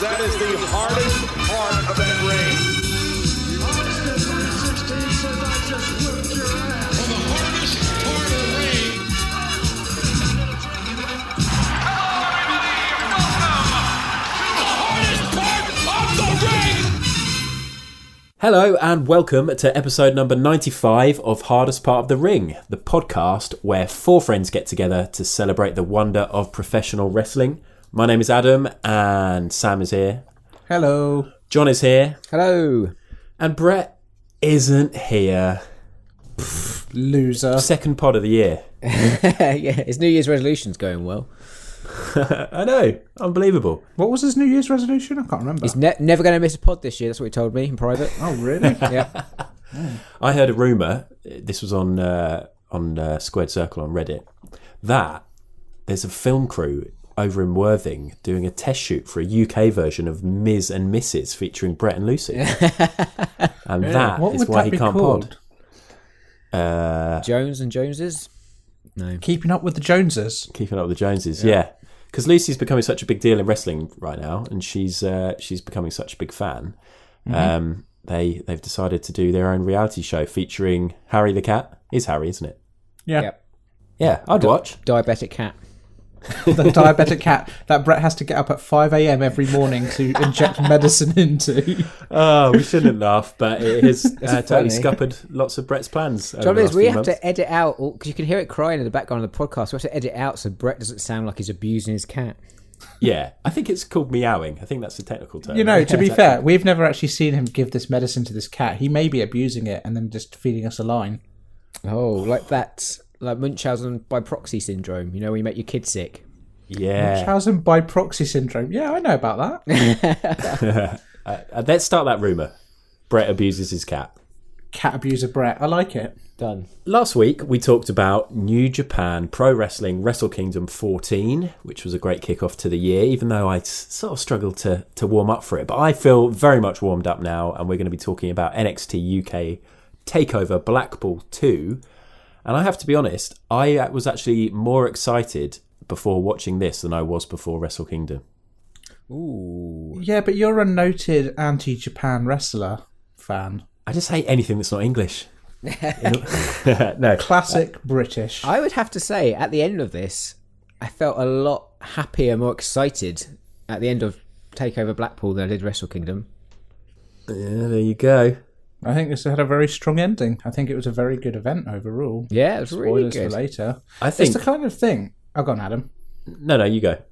that is the hardest part of that ring. For the hardest part of the ring. Hello and welcome to episode number 95 of Hardest Part of the Ring, the podcast where four friends get together to celebrate the wonder of professional wrestling. My name is Adam and Sam is here. Hello. John is here. Hello. And Brett isn't here. Loser. Second pod of the year. Yeah, his New Year's resolution's going well. I know. Unbelievable. What was his New Year's resolution? I can't remember. He's never going to miss a pod this year. That's what he told me in private. Oh, really? Yeah. I heard a rumour, this was on Squared Circle on Reddit, that there's a film crew over in Worthing doing a test shoot for a UK version of Ms. and Mrs. featuring Brett and Lucy. And that What is would why that he be can't called? pod. Jones and Joneses? No. Keeping Up with the Joneses. Keeping Up with the Joneses, yeah. Because Lucy's becoming such a big deal in wrestling right now, and she's becoming such a big fan. Mm-hmm. They've decided to do their own reality show featuring Harry the cat. Is Harry, isn't it? Yeah. Yep. Yeah, I'd watch. Diabetic cat. The diabetic cat that Brett has to get up at 5 a.m. every morning to inject medicine into. Oh, we shouldn't laugh, but it has totally funny. scuppered lots of Brett's plans. The trouble is, we have to edit out, because you can hear it crying in the background of the podcast. We have to edit out so Brett doesn't sound like he's abusing his cat. Yeah, I think it's called meowing. I think that's the technical term. You know, to be fair, we've never actually seen him give this medicine to this cat. He may be abusing it and then just feeding us a line. Oh, like that, like Munchausen by proxy syndrome, you know, when you make your kid sick. Yeah. Munchausen by proxy syndrome. Yeah, I know about that. Let's start that rumour. Brett abuses his cat. Cat abuser Brett. I like it. Done. Last week, we talked about New Japan Pro Wrestling Wrestle Kingdom 14, which was a great kickoff to the year, even though I sort of struggled to warm up for it. But I feel very much warmed up now, and we're going to be talking about NXT UK Takeover Blackpool 2. And I have to be honest, I was actually more excited before watching this than I was before Wrestle Kingdom. Ooh. Yeah, but you're a noted anti-Japan wrestler fan. I just hate anything that's not English. No. Classic British. I would have to say, at the end of this, I felt a lot happier, more excited at the end of Takeover Blackpool than I did Wrestle Kingdom. Yeah, there you go. I think this had a very strong ending. I think it was a very good event overall. Yeah, it was really Spoilers good. for later. I think... It's the kind of thing... Oh, go on, Adam. No, you go.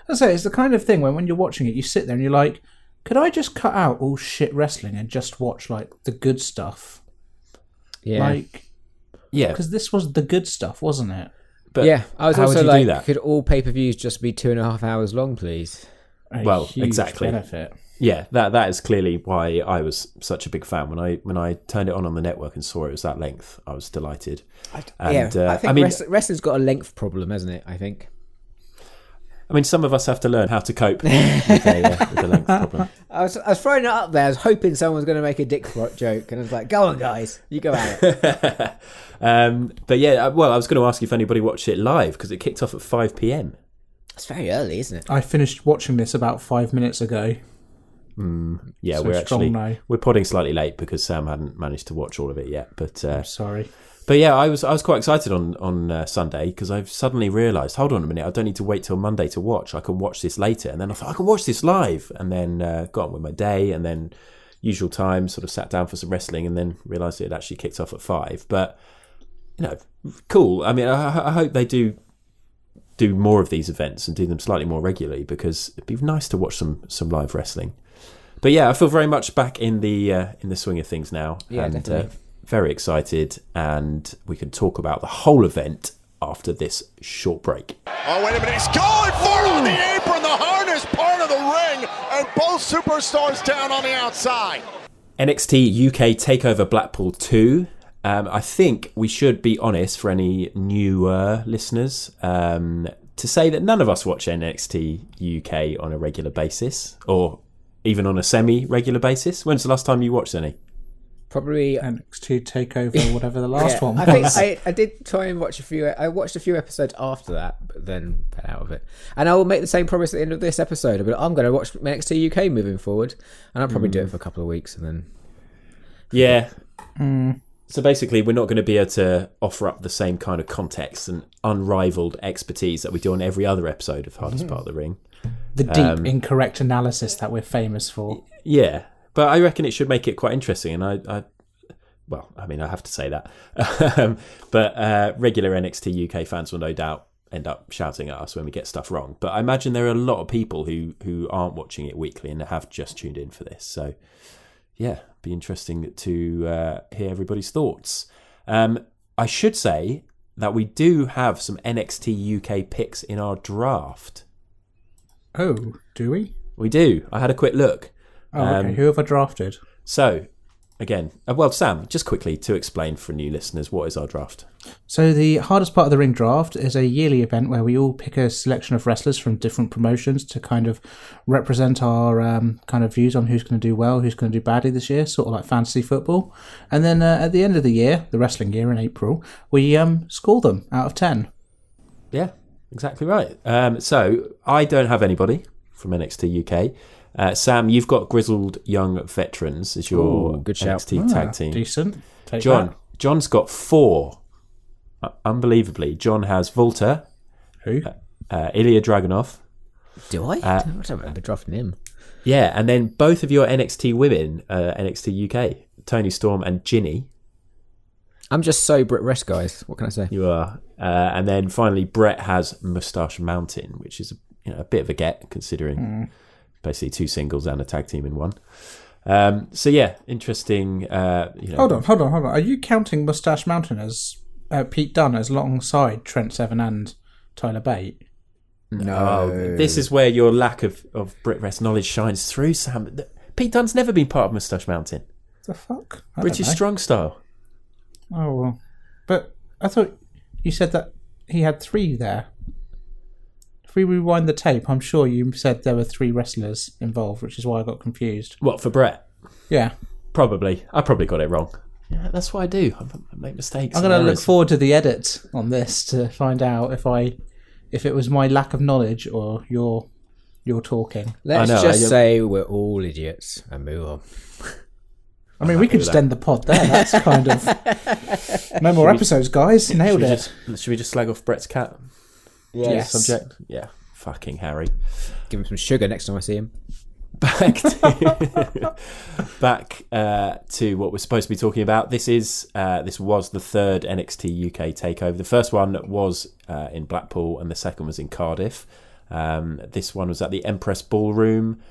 I say it's the kind of thing when you're watching it, you sit there and you're like, could I just cut out all shit wrestling and just watch like the good stuff? Yeah. Yeah. Because this was the good stuff, wasn't it? But yeah, I was how also would you like, do that? could all pay-per-views just be 2.5 hours long, please? A huge exactly. benefit. Yeah, that is clearly why I was such a big fan. When I turned it on the network and saw it was that length, I was delighted. I think wrestling's got a length problem, hasn't it? I think. I mean, some of us have to learn how to cope with a length problem. I was throwing it up there. I was hoping someone was going to make a dick joke, and I was like, "Go on, guys, you go at it." But yeah, well, I was going to ask you if anybody watched it live because it kicked off at 5 p.m. It's very early, isn't it? I finished watching this about 5 minutes ago. Yeah, So we're podding slightly late because Sam hadn't managed to watch all of it yet. But Sorry. But yeah, I was quite excited on Sunday because I've suddenly realised, hold on a minute, I don't need to wait till Monday to watch. I can watch this later. And then I thought, I can watch this live. And then got on with my day and then usual time, sort of sat down for some wrestling and then realised it had actually kicked off at 5. But, you know, cool. I mean, I hope they do more of these events and do them slightly more regularly because it'd be nice to watch some live wrestling. But yeah, I feel very much back in the swing of things now. Yeah, and, definitely. Very excited, and we can talk about the whole event after this short break. Oh, wait a minute. He's going for it on the apron, the hardest part of the ring, and both superstars down on the outside. NXT UK Takeover Blackpool 2. I think we should be honest for any newer listeners to say that none of us watch NXT UK on a regular basis, or even on a semi-regular basis. When's the last time you watched any? Probably NXT Takeover, whatever the last one was. I think I did try and watch a few. I watched a few episodes after that, but then fell out of it. And I will make the same promise at the end of this episode. But I'm going to watch NXT UK moving forward, and I'll probably do it for a couple of weeks, and then Yeah. So basically, we're not going to be able to offer up the same kind of context and unrivaled expertise that we do on every other episode of Hardest Part of the Ring. The deep, incorrect analysis that we're famous for. Yeah, but I reckon it should make it quite interesting, and I have to say that. But regular NXT UK fans will no doubt end up shouting at us when we get stuff wrong. But I imagine there are a lot of people who aren't watching it weekly and have just tuned in for this. So, yeah, be interesting to hear everybody's thoughts. I should say that we do have some NXT UK picks in our draft. Oh, do we? We do. I had a quick look. Oh, okay. Who have I drafted? So, again, Sam, just quickly to explain for new listeners, what is our draft? So the Hardest Part of the Ring draft is a yearly event where we all pick a selection of wrestlers from different promotions to kind of represent our kind of views on who's going to do well, who's going to do badly this year, sort of like fantasy football. And then at the end of the year, the wrestling year in April, we score them out of 10. Yeah, exactly right. So I don't have anybody from NXT UK. Sam, you've got Grizzled Young Veterans as your good shout. NXT tag team. Decent. Take John's got 4. Unbelievably, John has Volta. Who? Ilya Dragunov. Do I? I don't remember drafting him. Yeah, and then both of your NXT women, NXT UK, Toni Storm and Ginny. I'm just so Brit Rest, guys. What can I say? You are. And then finally, Brett has Moustache Mountain, which is a bit of a get, considering basically 2 singles and a tag team in one. So yeah, interesting. Hold on. Are you counting Moustache Mountain as Pete Dunne as alongside Trent Seven and Tyler Bate? No. This is where your lack of Brit Rest knowledge shines through, Sam. Pete Dunne's never been part of Moustache Mountain. The fuck? British Strong Style. Oh, well. But I thought you said that he had 3 there. If we rewind the tape, I'm sure you said there were 3 wrestlers involved, which is why I got confused. What, for Brett? Yeah. Probably. I probably got it wrong. Yeah, that's what I do. I make mistakes. I'm going to look forward to the edit on this to find out if it was my lack of knowledge or your talking. Let's say we're all idiots and move on. I mean, we could just end the pod there. That's kind of... No more episodes, guys. Nailed it. Should we just slag off Brett's cat? Yes. Subject? Yeah. Fucking Harry. Give him some sugar next time I see him. Back to what we're supposed to be talking about. This was the 3rd NXT UK takeover. The first one was in Blackpool and the second was in Cardiff. This one was at the Empress Ballroom.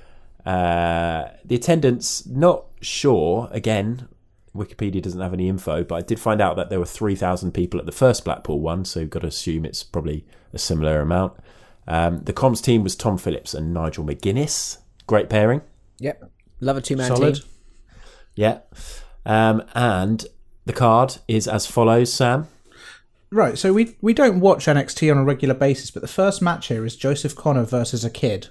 The attendance, not sure. Again, Wikipedia doesn't have any info, but I did find out that there were 3,000 people at the first Blackpool one, so you've got to assume it's probably a similar amount. The comms team was Tom Phillips and Nigel McGuinness. Great pairing. Yep. Love a 2-man Solid. team. Yeah. And the card is as follows, Sam. Right, so we don't watch NXT on a regular basis, but the first match here is Joseph Connor versus a kid.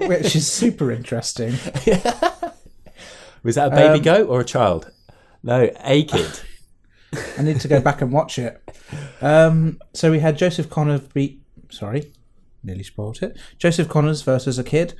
Which is super interesting. Was that a baby goat or a child? No, a kid. I need to go back and watch it. So we had Joseph Connor nearly spoiled it. Joseph Connors versus a kid.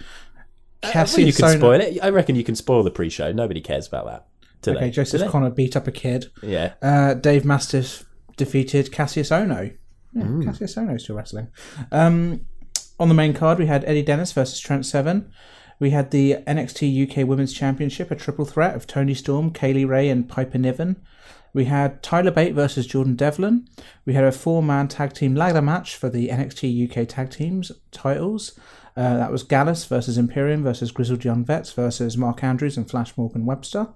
You can spoil it. I reckon you can spoil the pre-show. Nobody cares about that. Okay, Joseph Connor beat up a kid. Yeah. Dave Mastiff defeated Cassius Ohno. Yeah, Cassius Ohno's still wrestling. On the main card, we had Eddie Dennis versus Trent Seven. We had the NXT UK Women's Championship, a triple threat of Toni Storm, Kaylee Ray, and Piper Niven. We had Tyler Bate versus Jordan Devlin. We had a 4-man tag team ladder match for the NXT UK tag teams titles. That was Gallus versus Imperium versus Grizzled Young Vets versus Mark Andrews and Flash Morgan Webster.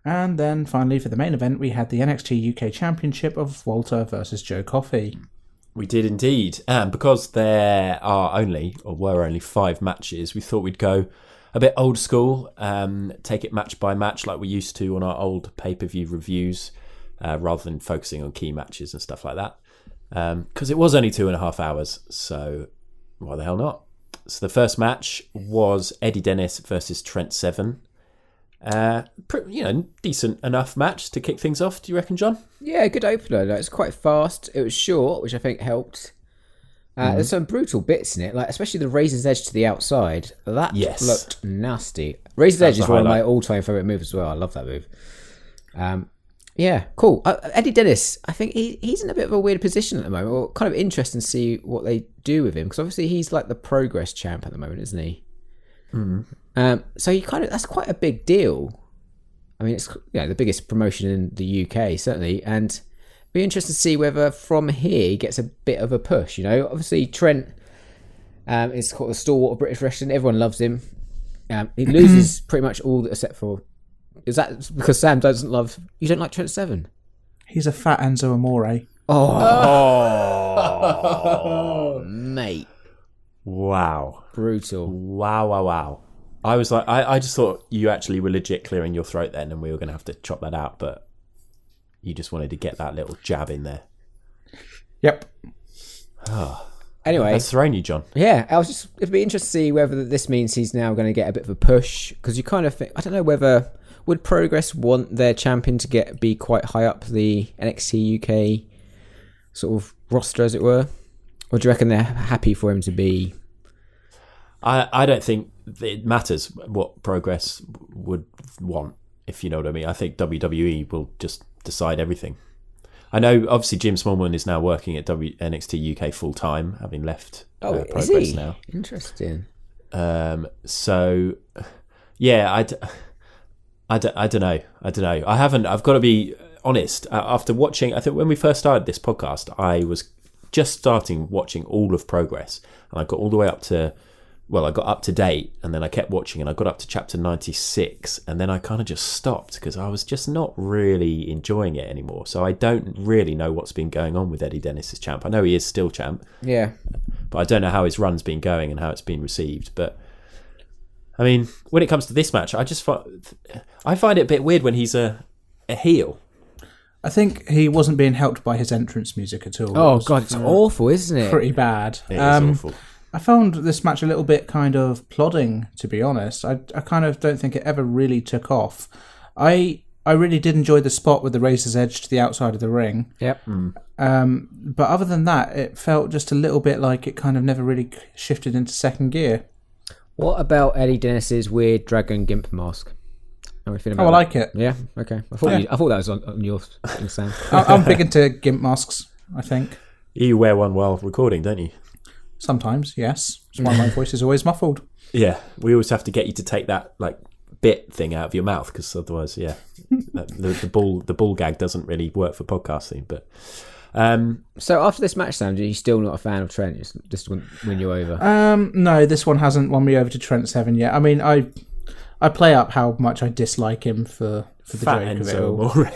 And then finally for the main event, we had the NXT UK Championship of Walter versus Joe Coffey. We did indeed. And because there were only 5 matches, we thought we'd go a bit old school, take it match by match like we used to on our old pay-per-view reviews, rather than focusing on key matches and stuff like that. Because it was only 2.5 hours, so why the hell not? So the first match was Eddie Dennis versus Trent Seven. Decent enough match to kick things off. Do you reckon, John? Yeah, good opener. Like, it's quite fast. It was short, which I think helped. There's some brutal bits in it, like especially the Razor's Edge to the outside. That looked nasty. Razor's Edge is one of my all-time favourite moves as well. I love that move. Yeah, cool. Eddie Dennis, I think he's in a bit of a weird position at the moment. Well, kind of interesting to see what they do with him, because obviously he's like the Progress champ at the moment, isn't he? So that's quite a big deal. I mean, it's the biggest promotion in the UK, certainly, and be interested to see whether from here he gets a bit of a push. Obviously Trent is called the stalwart of British wrestling. Everyone loves him. He loses pretty much all except for. Is that because Sam doesn't love? You don't like Trent Seven? He's a fat Enzo Amore. Oh, mate! Wow, brutal! Wow! I was like, I just thought you actually were legit clearing your throat then, and we were going to have to chop that out, but you just wanted to get that little jab in there. Yep. Anyway, that's thrown you, John. Yeah, it'd be interesting to see whether this means he's now going to get a bit of a push, because you kind of think, I don't know whether would Progress want their champion to be quite high up the NXT UK sort of roster, as it were, or do you reckon they're happy for him to be? I don't think it matters what Progress would want, if you know what I mean. I think WWE will just decide everything. I know, obviously, Jim Smallman is now working at NXT UK full time, having left Progress is he? now. Interesting. So, yeah, I don't know. I haven't. I've got to be honest. After watching, I think when we first started this podcast, I was just starting watching all of Progress, and I got all the way up to. Well, I got up to date, and then I kept watching, and I got up to chapter 96, and then I kind of just stopped because I was just not really enjoying it anymore. So I don't really know what's been going on with Eddie Dennis as champ. I know he is still champ, yeah, but I don't know how his run's been going and how it's been received. But I mean, when it comes to this match, I find it a bit weird when he's a heel. I think he wasn't being helped by his entrance music at all. Oh God, it's awful, isn't it? Pretty bad. It is awful. I found this match a little bit kind of plodding, to be honest. I kind of don't think it ever really took off. I really did enjoy the spot with the Razor's Edge to the outside of the ring. Yep. But other than that, it felt just a little bit like it kind of never really shifted into second gear. What about Eddie Dennis's weird dragon gimp mask? How are we feeling about I like it. Yeah, okay. I thought that was on your Sam. I'm big into gimp masks, I think. You wear one while recording, don't you? Sometimes, yes. That's why my voice is always muffled. Yeah, we always have to get you to take that like bit thing out of your mouth, because otherwise, yeah, the ball gag doesn't really work for podcasting. But so after this match, Sam, are you still not a fan of Trent? Just win you over? No, this one hasn't won me over to Trent Seven yet. I mean, I play up how much I dislike him for the fat joke of it Enzo all. Amore.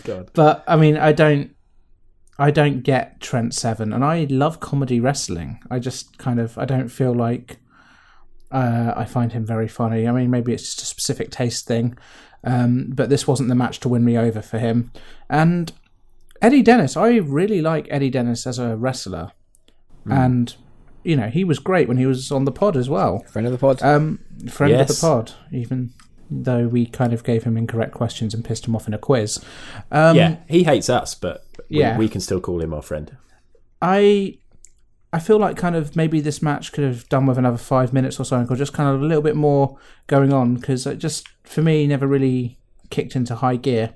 God. But I mean, I don't get Trent Seven, and I love comedy wrestling. I just I don't feel like I find him very funny. I mean, maybe it's just a specific taste thing, but this wasn't the match to win me over for him. And Eddie Dennis, I really like Eddie Dennis as a wrestler, and he was great when he was on the pod as well. Friend of the pod. Friend of the pod, even though we kind of gave him incorrect questions and pissed him off in a quiz. Yeah, he hates us, but we can still call him our friend. I feel like kind of maybe this match could have done with another 5 minutes or something, or just kind of a little bit more going on, because it just, for me, never really kicked into high gear.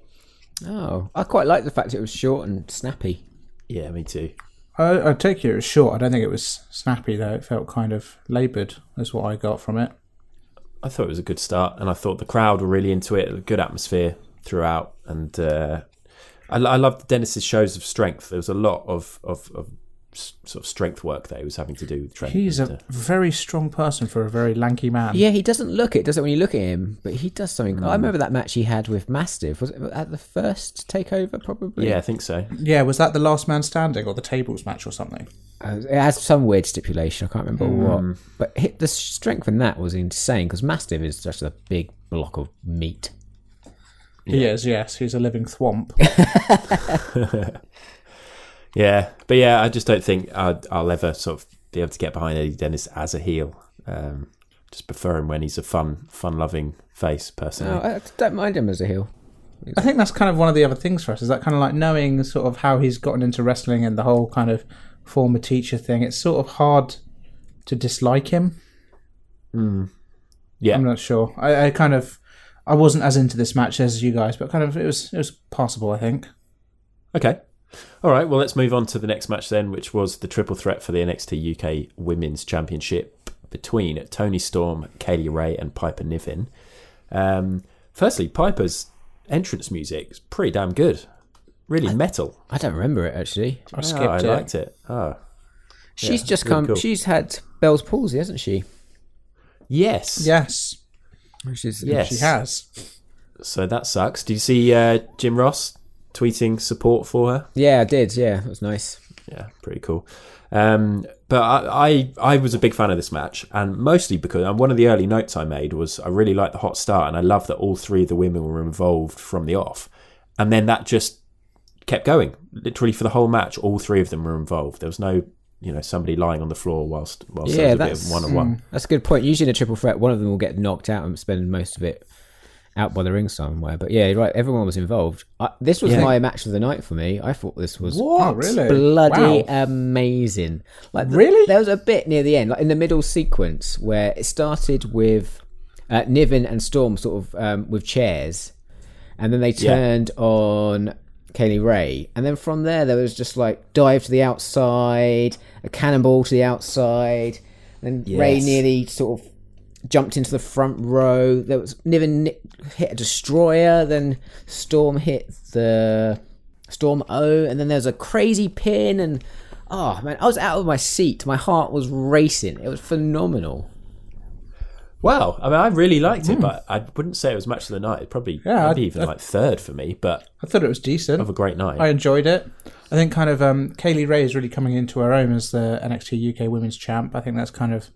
Oh, I quite like the fact it was short and snappy. Yeah, me too. I take it was short. I don't think it was snappy, though. It felt kind of laboured, is what I got from it. I thought it was a good start, and I thought the crowd were really into it. A good atmosphere throughout, and I loved Dennis's shows of strength. There was a lot of sort of strength work that he was having to do with Trent. He's a very strong person for a very lanky man. Yeah, he doesn't look it, does it, when you look at him? But he does something. I remember that match he had with Mastiff. Was it at the first takeover, probably? Yeah, I think so. Yeah, was that the last man standing or the tables match or something? It has some weird stipulation. I can't remember what. But the strength in that was insane, because Mastiff is just a big block of meat. He is, yes. He's a living thwomp. Yeah, but yeah, I just don't think I'll ever sort of be able to get behind Eddie Dennis as a heel. just prefer him when he's a fun-loving face, personally. No, I don't mind him as a heel. I think that's kind of one of the other things for us, is that kind of like knowing sort of how he's gotten into wrestling and the whole kind of former teacher thing. It's sort of hard to dislike him. Yeah. I'm not sure. I wasn't as into this match as you guys, but kind of it was passable, I think. Okay. All right, well, let's move on to the next match then, which was the triple threat for the NXT UK Women's Championship between Toni Storm, Kaylee Ray and Piper Niven. Firstly, Piper's entrance music is pretty damn good. Really metal. I don't remember it, actually. I skipped it. I liked it. Oh. She's just really come. cool. She's had Bell's palsy, hasn't she? Yes. Yes. Yes. She has. So that sucks. Did you see Jim Ross tweeting support for her? Yeah, I did. Yeah, that was nice. Yeah, pretty cool. But I was a big fan of this match, and mostly because one of the early notes I made was I really liked the hot start, and I love that all three of the women were involved from the off. And then that just kept going. Literally for the whole match, all three of them were involved. There was no, somebody lying on the floor whilst there was a bit of one-on-one. That's a good point. Usually in a triple threat, one of them will get knocked out and spend most of it out by the ring somewhere. But yeah, you're right, everyone was involved. This was my match of the night for me. I thought this was bloody amazing. Like, really? There was a bit near the end, like in the middle sequence, where it started with Niven and Storm sort of with chairs, and then they turned on Kaylee Ray, and then from there was just like dive to the outside, a cannonball to the outside, and Ray nearly sort of jumped into the front row. There was Niven hit a destroyer, then Storm hit the Storm O, and then there was a crazy pin, and oh man, I was out of my seat. My heart was racing. It was phenomenal. Wow, I mean, I really liked it, but I wouldn't say it was match of the night. It'd probably maybe even like third for me, but I thought it was decent. Of a great night. I enjoyed it. I think kind of Kaylee Ray is really coming into her own as the NXT UK Women's Champ. I think that's kind of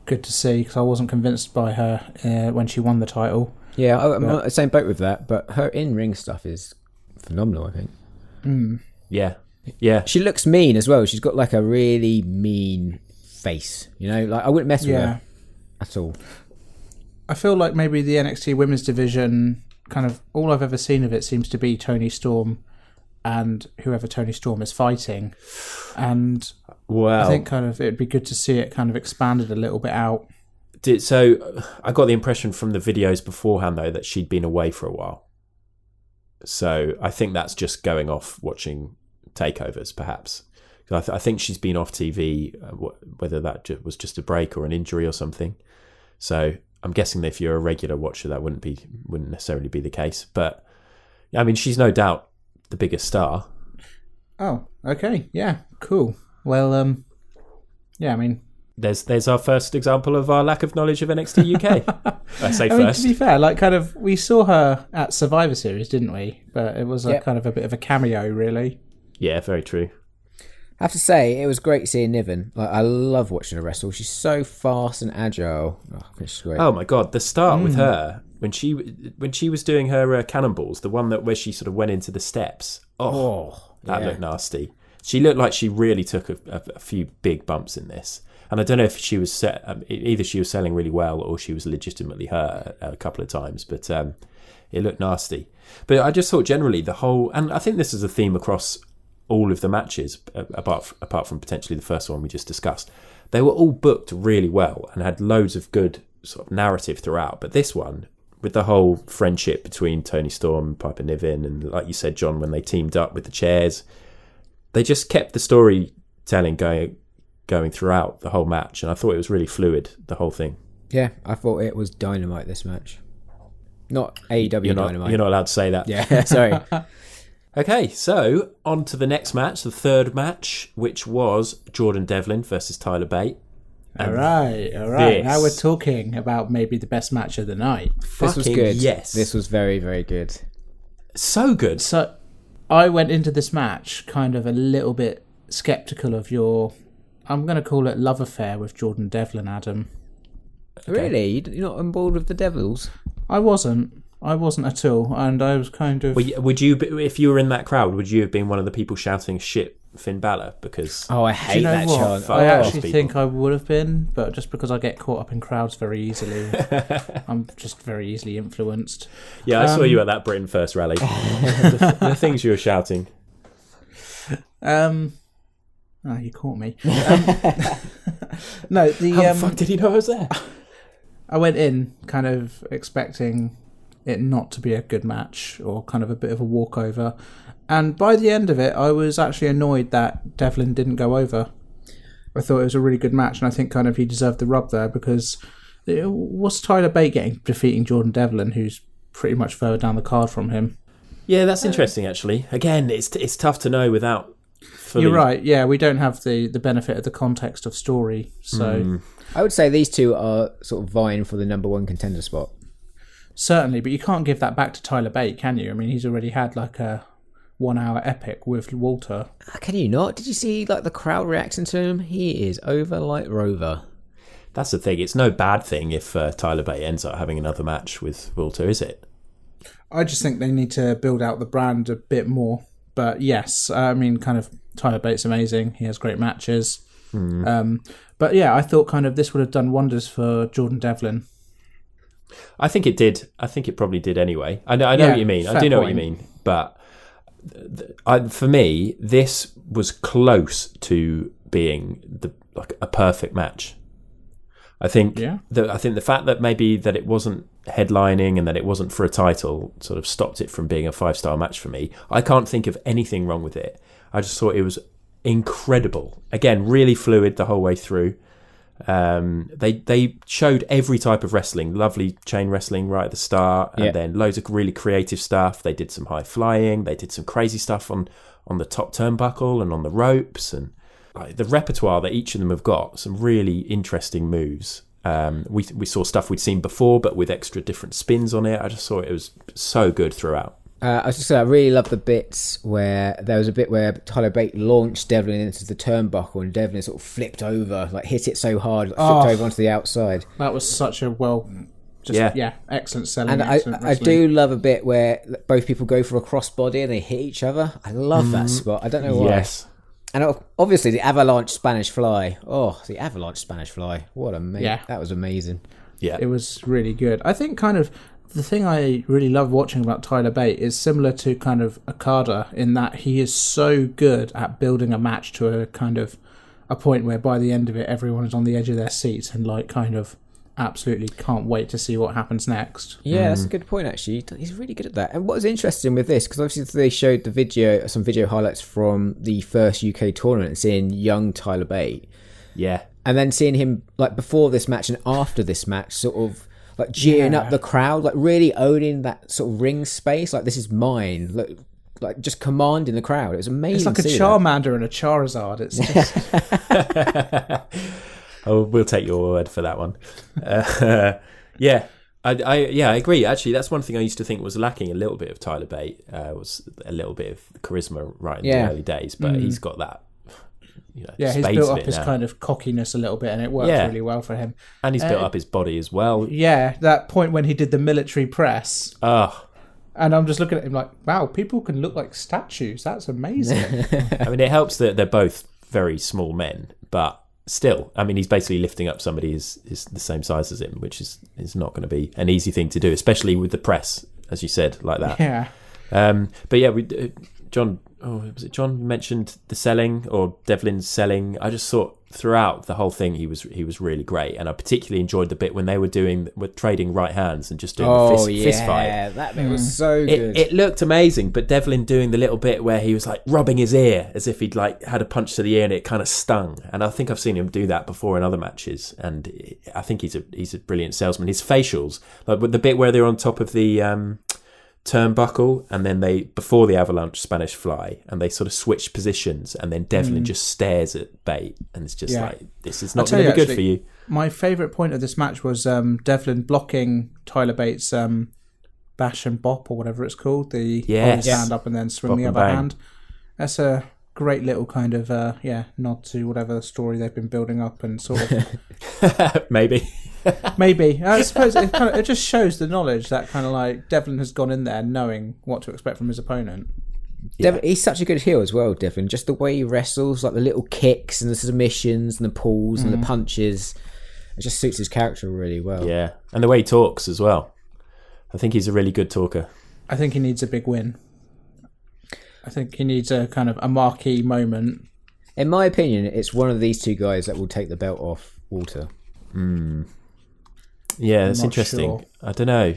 good to see, because I wasn't convinced by her when she won the title. Yeah, I'm on the same boat with that, but her in-ring stuff is phenomenal, I think. Yeah. Yeah. She looks mean as well. She's got like a really mean face, like I wouldn't mess with her at all. I feel like maybe the NXT Women's Division, kind of all I've ever seen of it seems to be Toni Storm and whoever Toni Storm is fighting. And I think kind of it'd be good to see it kind of expanded a little bit out. So I got the impression from the videos beforehand, though, that she'd been away for a while. So I think that's just going off watching takeovers, perhaps. I think she's been off TV, whether that was just a break or an injury or something. So I'm guessing that if you're a regular watcher, that wouldn't necessarily be the case. But I mean, she's no doubt the biggest star. Oh, okay, yeah, cool. Well, yeah, I mean, there's our first example of our lack of knowledge of NXT UK. I say first. Mean, to be fair, like kind of we saw her at Survivor Series, didn't we? But it was kind of a bit of a cameo, really. Yeah, very true. I have to say, it was great seeing Niven. Like, I love watching her wrestle. She's so fast and agile. Oh, I think she's great. Oh my god, the start with her when she was doing her cannonballs, the one where she sort of went into the steps. That looked nasty. She looked like she really took a few big bumps in this. And I don't know if she was either she was selling really well or she was legitimately hurt a couple of times, but it looked nasty. But I just thought generally the whole, and I think this is a theme across all of the matches, apart from potentially the first one we just discussed, they were all booked really well and had loads of good sort of narrative throughout. But this one, with the whole friendship between Toni Storm and Piper Niven, and like you said, John, when they teamed up with the chairs, they just kept the storytelling going throughout the whole match, and I thought it was really fluid, the whole thing. Yeah, I thought it was dynamite, this match. Not AEW dynamite. You're not allowed to say that. Yeah, sorry. Okay, so on to the next match, the third match, which was Jordan Devlin versus Tyler Bate. All right. Now we're talking about maybe the best match of the night. This was good. Yes. This was very, very good. So good. So I went into this match kind of a little bit sceptical of your, I'm going to call it love affair with Jordan Devlin, Adam. Okay. Really? You're not on board with the Devils? I wasn't at all, and I was kind of... Would you, if you were in that crowd, would you have been one of the people shouting shit Finn Balor because I hate that chant. I actually think I would have been, but just because I get caught up in crowds very easily, I'm just very easily influenced. Yeah, I saw you at that Britain First rally. the things you were shouting. You caught me. No, How the fuck did he know I was there? I went in kind of expecting it not to be a good match or kind of a bit of a walkover. And by the end of it, I was actually annoyed that Devlin didn't go over. I thought it was a really good match, and I think kind of he deserved the rub there because what's Tyler Bate defeating Jordan Devlin, who's pretty much further down the card from him? Yeah, that's interesting, actually. Again, it's tough to know without fully... You're right, yeah, we don't have the benefit of the context of story, so... I would say these two are sort of vying for the number one contender spot. Certainly, but you can't give that back to Tyler Bate, can you? I mean, he's already had like a 1 hour epic with Walter. Can you not? Did you see like the crowd reacting to him? He is over like Rover. That's the thing. It's no bad thing if Tyler Bate ends up having another match with Walter, is it? I just think they need to build out the brand a bit more. But yes, I mean, kind of Tyler Bate's amazing. He has great matches. But yeah, I thought kind of this would have done wonders for Jordan Devlin. I think it did. I think it probably did anyway. I know what you mean. I do know what you mean. But for me, this was close to being like a perfect match. I think the fact that maybe that it wasn't headlining and that it wasn't for a title sort of stopped it from being a 5-star match for me. I can't think of anything wrong with it. I just thought it was incredible. Again, really fluid the whole way through. They showed every type of wrestling, lovely chain wrestling right at the start, and then loads of really creative stuff. They did some high flying, they did some crazy stuff on the top turnbuckle and on the ropes, and like the repertoire that each of them have got, some really interesting moves. We saw stuff we'd seen before, but with extra different spins on it. I just thought it was so good throughout. I was just saying, I really love the bits where there was a bit where Tyler Bate launched Devlin into the turnbuckle and Devlin sort of flipped over, like hit it so hard, flipped over onto the outside. That was such a excellent selling. And I do love a bit where both people go for a crossbody and they hit each other. I love that spot. I don't know why. Yes. And obviously the avalanche Spanish fly. Oh, the avalanche Spanish fly. What that was amazing. Yeah. It was really good. I think kind of the thing I really love watching about Tyler Bate is similar to kind of Okada in that he is so good at building a match to a kind of a point where by the end of it everyone is on the edge of their seats and like kind of absolutely can't wait to see what happens next. Yeah, that's a good point actually. He's really good at that. And what was interesting with this, because obviously they showed some video highlights from the first UK tournament and seeing young Tyler Bate. Yeah. And then seeing him like before this match and after this match sort of like gearing up the crowd, like really owning that sort of ring space, like this is mine, like just commanding the crowd. It was amazing. It's like a Charmander and a Charizard. It's just... Oh, we'll take your word for that one. I agree. Actually, that's one thing I used to think was lacking a little bit of Tyler Bate. Was a little bit of charisma right in the early days, but he's got that. He's built up his kind of cockiness a little bit, and it works really well for him. And he's built up his body as well. Yeah, that point when he did the military press. Oh. And I'm just looking at him like, wow, people can look like statues. That's amazing. I mean, it helps that they're both very small men, but still, I mean, he's basically lifting up somebody who's the same size as him, which is not going to be an easy thing to do, especially with the press, as you said, like that. Yeah. But yeah, John mentioned the selling or Devlin's selling. I just thought throughout the whole thing he was really great, and I particularly enjoyed the bit when they were trading right hands and just doing the fist fight. Yeah, that bit was so good. It looked amazing, but Devlin doing the little bit where he was like rubbing his ear as if he'd like had a punch to the ear and it kind of stung. And I think I've seen him do that before in other matches, and I think he's a brilliant salesman. His facials, like with the bit where they're on top of the turnbuckle, and then before the avalanche Spanish fly, and they sort of switch positions, and then Devlin just stares at Bate, and it's just like, this is not going to be good for you. My favourite point of this match was Devlin blocking Tyler Bates' bash and bop or whatever it's called, the hold his hand up and then swing the other hand. That's a great little kind of nod to whatever story they've been building up, and sort of maybe I suppose it just shows the knowledge that kind of like Devlin has gone in there knowing what to expect from his opponent. He's such a good heel as well, Devin. Just the way he wrestles, like the little kicks and the submissions and the pulls and the punches. It just suits his character really well. Yeah, and the way he talks as well. I think he's a really good talker. I think he needs a big win. I think he needs a kind of a marquee moment. In my opinion, it's one of these two guys that will take the belt off Walter. Yeah, that's interesting. Sure. I don't know.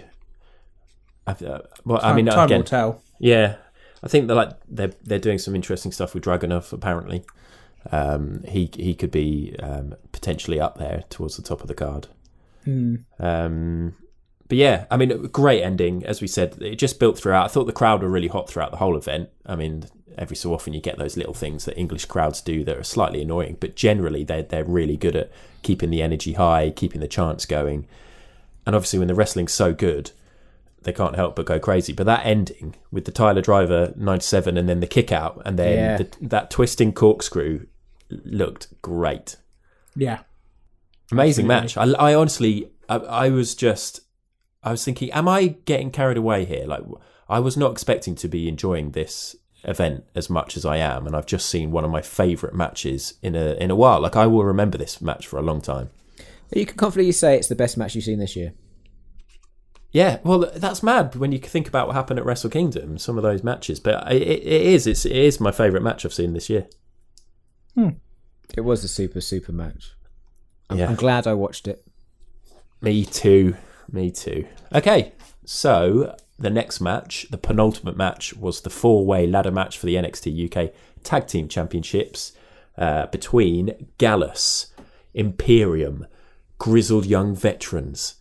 Time will tell. Yeah, I think they're doing some interesting stuff with Dragunov. Apparently, he could be potentially up there towards the top of the card. But yeah, I mean, great ending. As we said, it just built throughout. I thought the crowd were really hot throughout the whole event. I mean, every so often you get those little things that English crowds do that are slightly annoying, but generally they're really good at keeping the energy high, keeping the chants going. And obviously when the wrestling's so good, they can't help but go crazy. But that ending with the Tyler Driver 97 and then the kick out and then that twisting corkscrew looked great. Yeah. Amazing match. I honestly, I was thinking, am I getting carried away here? Like, I was not expecting to be enjoying this event as much as I am, and I've just seen one of my favourite matches in a while. Like, I will remember this match for a long time. You can confidently say it's the best match you've seen this year. Yeah, well, that's mad when you think about what happened at Wrestle Kingdom, some of those matches. But it is my favourite match I've seen this year. It was a super match. I'm glad I watched it. Me too. Okay, so the next match, the penultimate match, was the 4-way ladder match for the NXT UK Tag Team Championships between Gallus, Imperium, Grizzled Young Veterans,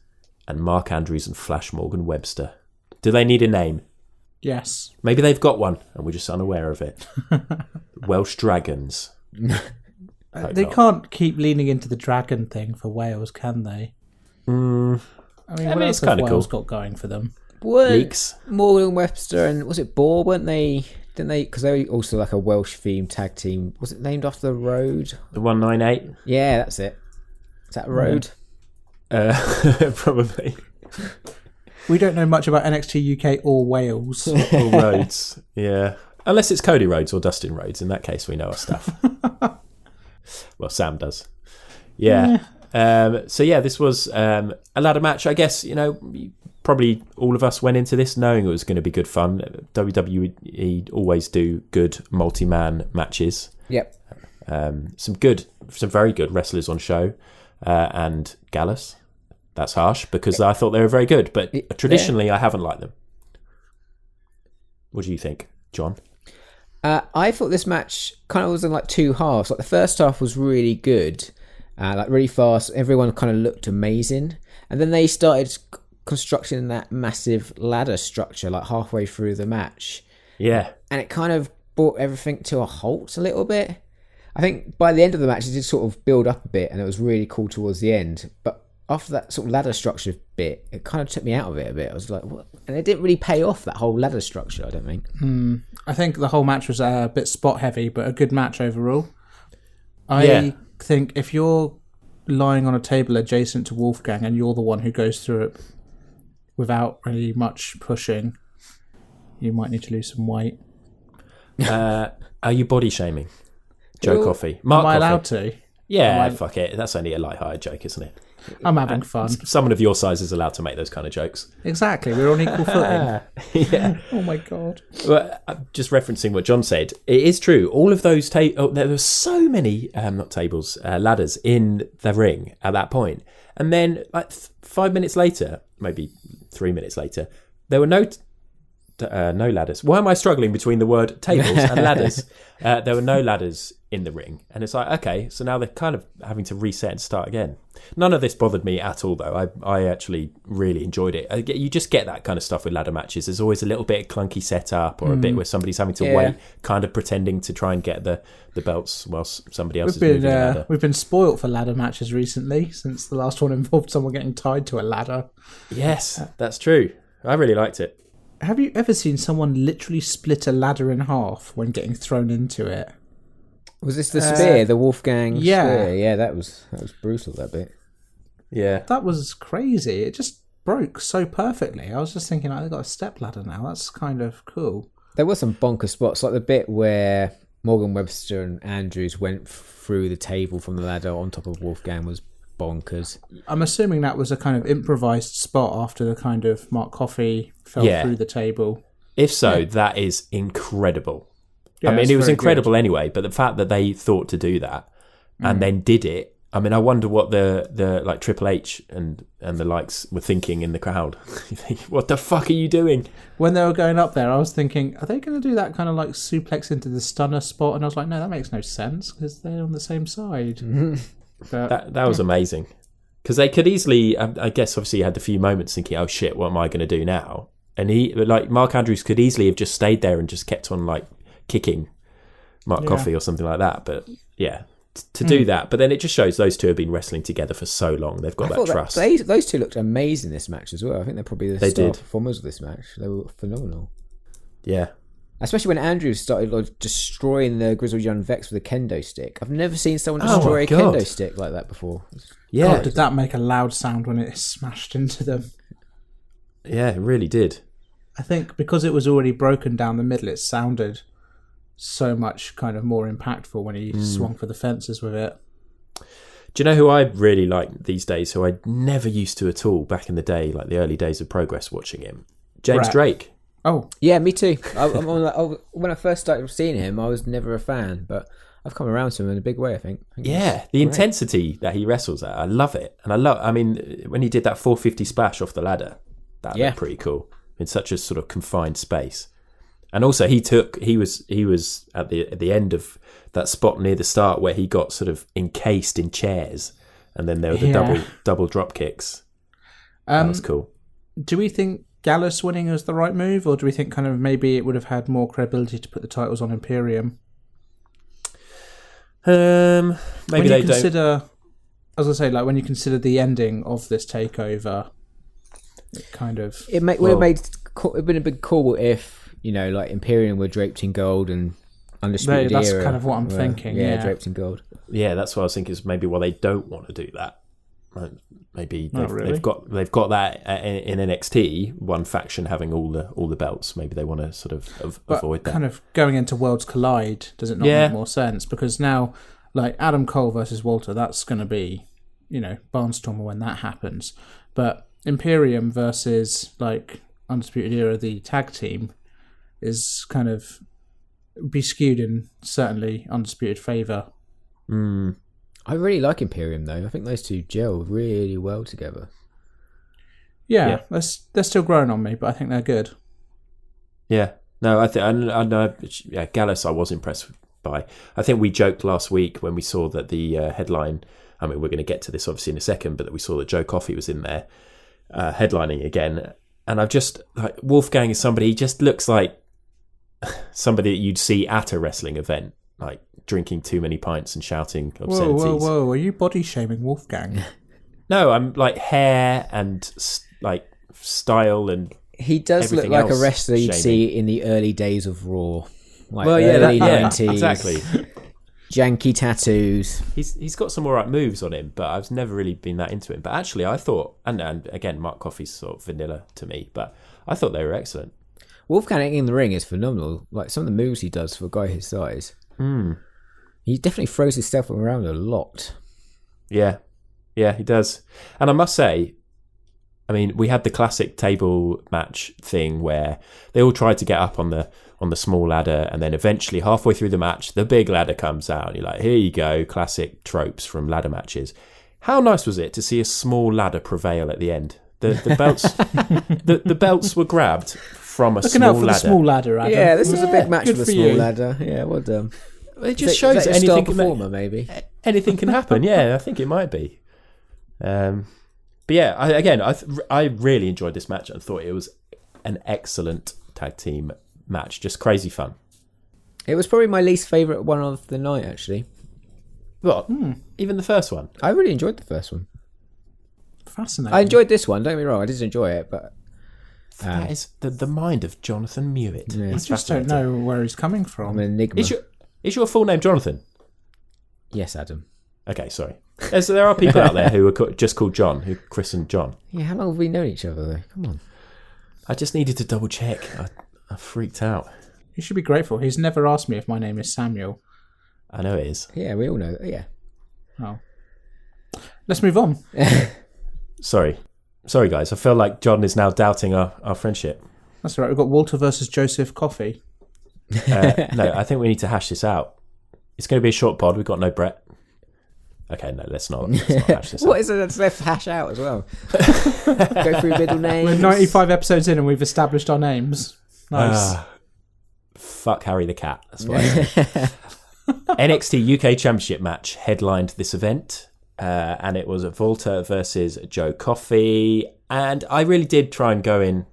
and Mark Andrews and Flash Morgan Webster. Do they need a name? Yes. Maybe they've got one and we're just unaware of it. Welsh Dragons. They can't keep leaning into the dragon thing for Wales, can they? I mean, what else it's kind of Wales cool. got going for them? Leaks. Morgan Webster and was it Boar? Weren't they? Didn't they? Because they were also like a Welsh themed tag team. Was it named after the road? The 198. Yeah, that's it. Is that a road? Probably. We don't know much about NXT UK or Wales. Or Rhodes. Yeah. Unless it's Cody Rhodes or Dustin Rhodes. In that case, we know our stuff. Well, Sam does. Yeah. This was a ladder match. I guess, probably all of us went into this knowing it was going to be good fun. WWE always do good multi-man matches. Yep. Some very good wrestlers on show. And Gallus. That's harsh because I thought they were very good. But traditionally, I haven't liked them. What do you think, John? I thought this match kind of was in like two halves. Like the first half was really good, like really fast. Everyone kind of looked amazing, and then they started constructing that massive ladder structure like halfway through the match. Yeah, and it kind of brought everything to a halt a little bit. I think by the end of the match, it did sort of build up a bit, and it was really cool towards the end. But after that sort of ladder structure bit, it kind of took me out of it a bit. I was like, what? And it didn't really pay off, that whole ladder structure, I don't think. I think the whole match was a bit spot heavy, but a good match overall. I think if you're lying on a table adjacent to Wolfgang and you're the one who goes through it without really much pushing, you might need to lose some weight. Are you body shaming? Joe Coffey. Mark Am I Coffey. allowed to? Yeah, fuck it. That's only a light-hearted joke, isn't it? I'm having fun. Someone of your size is allowed to make those kind of jokes. Exactly. We're on equal footing. Yeah. Oh my God. Well, just referencing what John said, it is true. All of those there were so many ladders in the ring at that point. And then like 5 minutes later, maybe 3 minutes later, there were no ladders. Why am I struggling between the word tables and ladders? There were no ladders in the ring. And it's like, okay, so now they're kind of having to reset and start again. None of this bothered me at all, though. I actually really enjoyed it. You just get that kind of stuff with ladder matches. There's always a little bit of clunky setup or a bit where somebody's having to wait, kind of pretending to try and get the belts whilst somebody else is moving the ladder. We've been spoilt for ladder matches recently since the last one involved someone getting tied to a ladder. Yes, that's true. I really liked it. Have you ever seen someone literally split a ladder in half when getting thrown into it? Was this the spear, the Wolfgang spear? Yeah, that was brutal, that bit. Yeah. That was crazy. It just broke so perfectly. I was just thinking, they've got a step ladder now. That's kind of cool. There were some bonker spots, like the bit where Morgan Webster and Andrews went through the table from the ladder on top of Wolfgang was bonkers. I'm assuming that was a kind of improvised spot after the kind of Mark Coffey fell through the table. If so, that is incredible. Yeah, I mean, it was incredible good. anyway, but the fact that they thought to do that and then did it, I mean, I wonder what the like Triple H and the likes were thinking in the crowd. What the fuck are you doing? When they were going up there, I was thinking, are they going to do that kind of like suplex into the stunner spot? And I was like, no, that makes no sense because they're on the same side. But, That was amazing. Because they could easily, I guess, obviously, you had a few moments thinking, oh shit, what am I going to do now? And Mark Andrews could easily have just stayed there and just kept on like kicking Mark Coffey or something like that. But yeah, to do that. But then it just shows those two have been wrestling together for so long. They've got that trust. Those two looked amazing this match as well. I think they're probably the star performers of this match. They were phenomenal. Yeah. Especially when Andrews started like destroying the Grizzled Young Vex with a kendo stick. I've never seen someone destroy a kendo stick like that before. Yeah. God, did that make a loud sound when it smashed into them? Yeah, it really did. I think because it was already broken down the middle, it sounded so much kind of more impactful when he swung for the fences with it. Do you know who I really like these days, who I never used to at all back in the day, like the early days of Progress watching him? James Drake. Oh. Yeah, me too. When I first started seeing him, I was never a fan, but I've come around to him in a big way, I think. Yeah, the intensity that he wrestles at, I love it. And I mean, when he did that 450 splash off the ladder, that looked pretty cool in such a sort of confined space. And also he was at the end of that spot near the start where he got sort of encased in chairs, and then there were the double drop kicks. That was cool. Do we think Gallus winning was the right move, or do we think kind of maybe it would have had more credibility to put the titles on Imperium? Maybe they don't. As I say, like when you consider the ending of this takeover, it kind of it would have been a big cool if, you know, like Imperium were draped in gold and Undisputed Era. That's kind of what I'm were, thinking. Yeah, draped in gold. Yeah, that's what I was thinking. Is maybe why they don't want to do that. Maybe they've got that in NXT. One faction having all the belts. Maybe they want to sort of avoid that. Kind of going into Worlds Collide, does it not make more sense? Because now, like Adam Cole versus Walter, that's going to be, you know, Barnstormer when that happens. But Imperium versus like Undisputed Era, the tag team, is kind of be skewed in certainly Undisputed favour. I really like Imperium though. I think those two gel really well together. Yeah. They're still growing on me, but I think they're good. Yeah, no, I know. Yeah, Gallus, I was impressed by. I think we joked last week when we saw that the headline. I mean, we're going to get to this obviously in a second, but that we saw that Joe Coffey was in there headlining again, and I've just like Wolfgang is somebody. He just looks like somebody that you'd see at a wrestling event, like drinking too many pints and shouting obscenities. Whoa! Are you body shaming Wolfgang? No, I'm like hair and like style and. He does look like a wrestler you'd see in the early days of Raw. Like early 90s. Exactly. Janky tattoos. He's got some alright moves on him, but I've never really been that into him. But actually, I thought, and again, Mark Coffey's sort of vanilla to me, but I thought they were excellent. Wolfgang in the ring is phenomenal. Like some of the moves he does for a guy his size. He definitely throws his stuff around a lot. Yeah, he does. And I must say, I mean, we had the classic table match thing where they all tried to get up on the small ladder, and then eventually halfway through the match, the big ladder comes out, and you're like, here you go, classic tropes from ladder matches. How nice was it to see a small ladder prevail at the end? The belts, the belts were grabbed from a Looking small out for ladder. The small ladder, Adam. Yeah, this was a big match Good for a for small you. ladder. Yeah, well done. It just shows that anything star can performer, maybe. Anything can happen. Yeah, I think it might be. But yeah, I really enjoyed this match and thought it was an excellent tag team match. Just crazy fun. It was probably my least favourite one of the night, actually. What? Even the first one? I really enjoyed the first one. Fascinating. I enjoyed this one, don't get me wrong, I did enjoy it, but... that is the mind of Jonathan Mewett. Yeah. I just don't know where he's coming from. I'm an enigma. Is your full name Jonathan? Yes, Adam. Okay, sorry. There are people out there who are just called John, who christened John. Yeah, how long have we known each other, though? Come on. I just needed to double check. I freaked out. He should be grateful. He's never asked me if my name is Samuel. I know it is. Yeah, we all know. Yeah. Oh. Let's move on. Sorry, guys. I feel like John is now doubting our friendship. That's all right. We've got Walter versus Joseph Coffey. No, I think we need to hash this out. It's going to be a short pod. We've got no Brett. Okay, no, let's not hash this out. What is it that's left to hash out as well? Go through middle names. We're 95 episodes in and we've established our names. Nice. Fuck Harry the Cat. That's what I say. NXT UK Championship match headlined this event. And it was Volta versus Joe Coffey. And I really did try and go in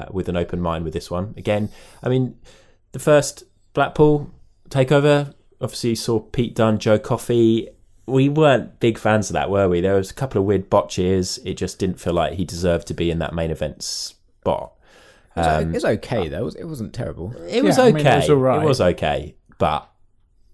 with an open mind with this one. Again, I mean, the first Blackpool takeover, obviously you saw Pete Dunne, Joe Coffey. We weren't big fans of that, were we? There was a couple of weird botches. It just didn't feel like he deserved to be in that main event spot. It was okay, though. It wasn't terrible. It was okay. I mean, it was all right. It was okay. But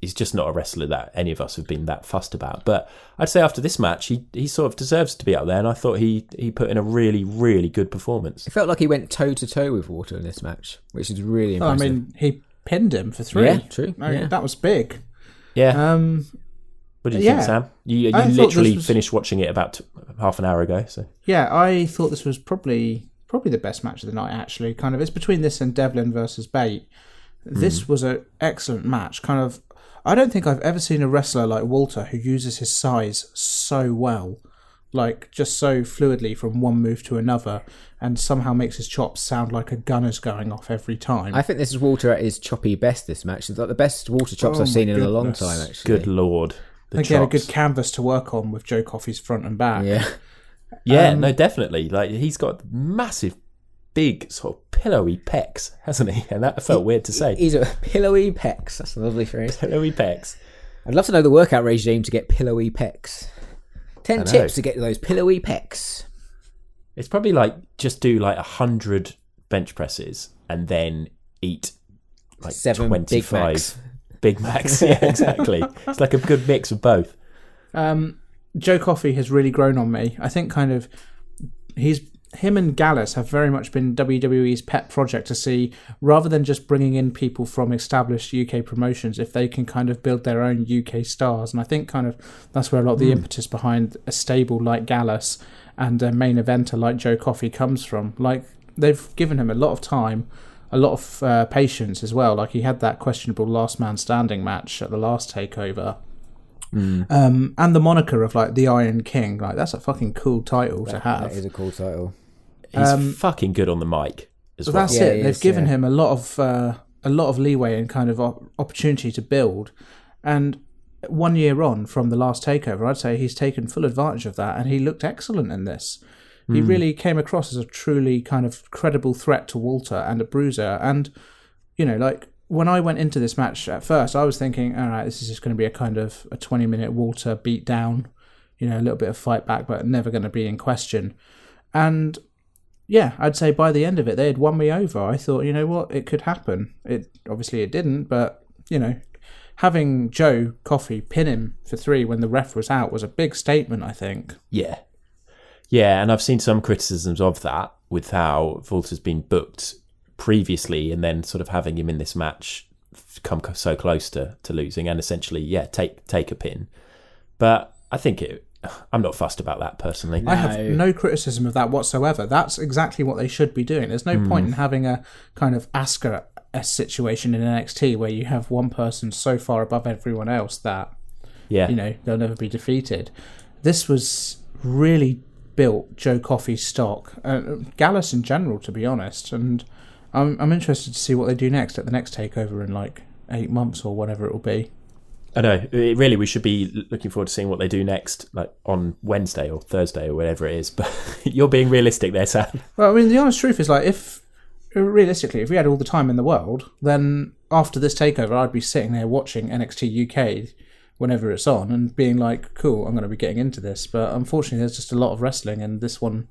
he's just not a wrestler that any of us have been that fussed about. But I'd say after this match, he sort of deserves to be up there. And I thought he put in a really, really good performance. It felt like he went toe-to-toe with Walter in this match, which is really impressive. I mean, he pinned him for 3. Yeah, true. That was big. Yeah. What did you think, Sam? You literally finished watching it about half an hour ago. So yeah, I thought this was probably the best match of the night. Actually, kind of, it's between this and Devlin versus Bate. This was an excellent match. Kind of, I don't think I've ever seen a wrestler like Walter who uses his size so well, like just so fluidly from one move to another, and somehow makes his chops sound like a gun is going off every time. I think this is Walter at his choppy best. This match is like the best Walter chops I've seen in a long time. Actually, good lord. I think he had a good canvas to work on with Joe Coffey's front and back. Yeah, no, definitely. Like, he's got massive, big, sort of pillowy pecs, hasn't he? And that felt weird to say. He's a pillowy pecs. That's a lovely phrase. Pillowy pecs. I'd love to know the workout regime to get pillowy pecs. 10 tips to get those pillowy pecs. It's probably like just do like 100 bench presses and then eat like 7 25 Big Macs. Yeah, exactly. It's like a good mix of both. Joe Coffey has really grown on me. I think kind of him and Gallus have very much been WWE's pet project to see, rather than just bringing in people from established UK promotions, if they can kind of build their own UK stars. And I think kind of that's where a lot of the impetus behind a stable like Gallus and a main eventer like Joe Coffey comes from. Like, they've given him a lot of time, a lot of patience as well. Like, he had that questionable last man standing match at the last takeover. And the moniker of like the Iron King, like, that's a fucking cool title to have. That is a cool title. He's fucking good on the mic as well. That's it. They've given him a lot of leeway and kind of opportunity to build. And 1 year on from the last takeover, I'd say he's taken full advantage of that, and he looked excellent in this. He really came across as a truly kind of credible threat to Walter and a bruiser. And, you know, like, when I went into this match at first, I was thinking, all right, this is just going to be a kind of a 20-minute Walter beat down, you know, a little bit of fight back, but never going to be in question. And yeah, I'd say by the end of it, they had won me over. I thought, you know what, it could happen. Obviously it didn't, but, you know, having Joe Coffey pin him for 3 when the ref was out was a big statement, I think. Yeah. Yeah, and I've seen some criticisms of that with how Walter's been booked previously, and then sort of having him in this match come so close to losing, and essentially, take a pin. But I think I'm not fussed about that personally. I have no criticism of that whatsoever. That's exactly what they should be doing. There's no point in having a kind of Asuka situation in NXT where you have one person so far above everyone else that you know, they'll never be defeated. This was really built Joe Coffey's stock, Gallus in general, to be honest, and I'm interested to see what they do next at the next takeover in like 8 months or whatever it will be. I know. Really, we should be looking forward to seeing what they do next, like on Wednesday or Thursday or whatever it is. But you're being realistic there, Sam. Well, I mean, the honest truth is, like, if realistically, if we had all the time in the world, then after this takeover, I'd be sitting there watching NXT UK whenever it's on and being like, cool, I'm going to be getting into this. But unfortunately, there's just a lot of wrestling, and this one